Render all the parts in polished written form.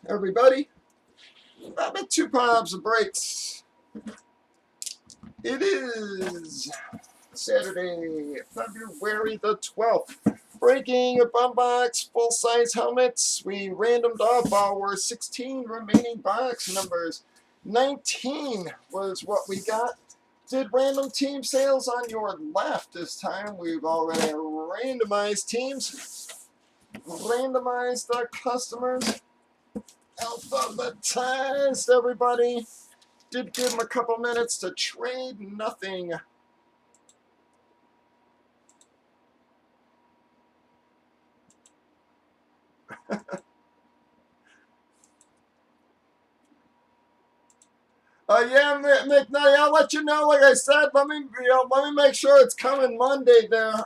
Everybody, Bobby Two Pops and Breaks. It is Saturday, February the 12th. Breaking a bum box, full-size helmets. We randomed off our 16 remaining box numbers. 19 was what we got. Did random team sales on your left this time. We've already randomized teams. Randomized the customers. Alphabetized everybody. Did give them a couple minutes to trade nothing. Yeah, McNutty, I'll let you know. Like I said, let me make sure it's coming Monday there.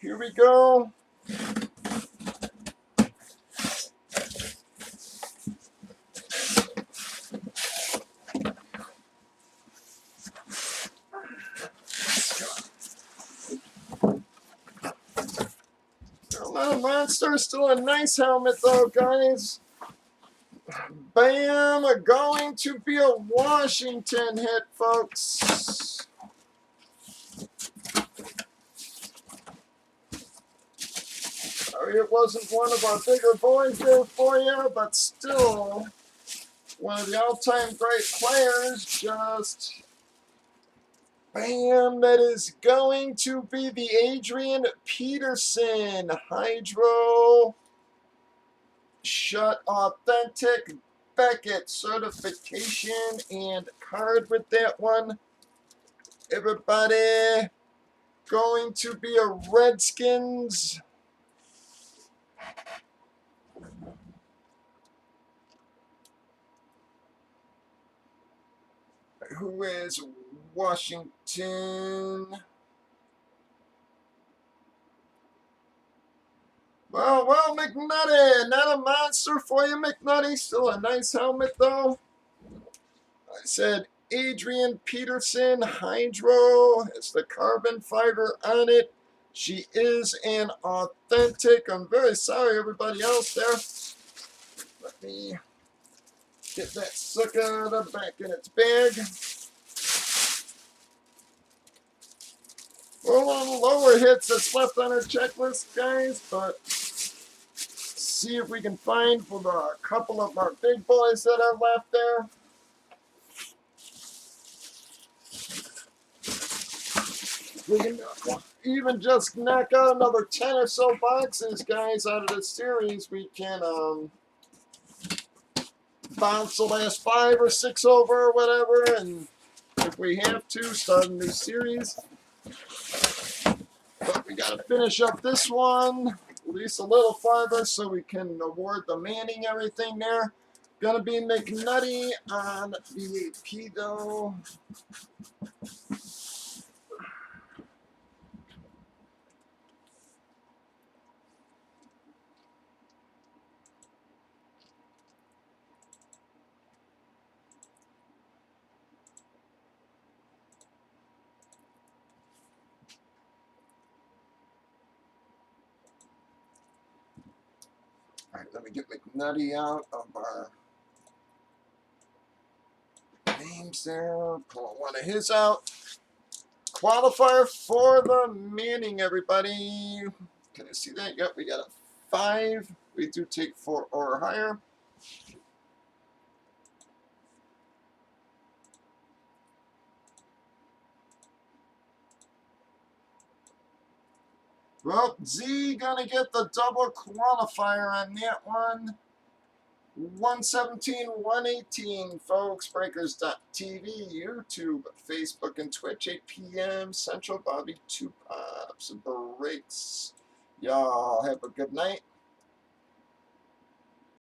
Here we go. Carolina Monster, still a nice helmet though, guys. Bam! Going to be a Washington hit, folks. Sorry it wasn't one of our bigger boys there for you, but still one of the all-time great players. Just bam! That is going to be the Adrian Peterson Hydro Shut Authentic Beckett certification and card with that one. Everybody, going to be a Redskins. Who is Washington? Well, McNutty, not a monster for you, McNutty. Still a nice helmet, though. I said Adrian Peterson Hydro. It's the carbon fiber on it. She is an authentic. I'm very sorry, everybody else there. Let me get that sucker back in its bag. Well, on the lower hits that's left on our checklist, guys, but see if we can find for a couple of our big boys that are left there. We can even just knock out another 10 or so boxes, guys, out of this series. We can bounce the last 5 or 6 over or whatever, and if we have to, start a new series. But we got to finish up this one, at least a little farther, so we can award the Manning everything there. Gonna be McNutty on VAP though. All right, let me get McNutty out of our names there. Pull one of his out. Qualifier for the Manning, everybody. Can you see that? Yep, we got a 5. We do take 4 or higher. Well, Z gonna get the double qualifier on that one. 117, 118, folks. Breakers.tv, YouTube, Facebook, and Twitch, 8 p.m. Central. Bobby Two Pops and Breaks. Y'all have a good night.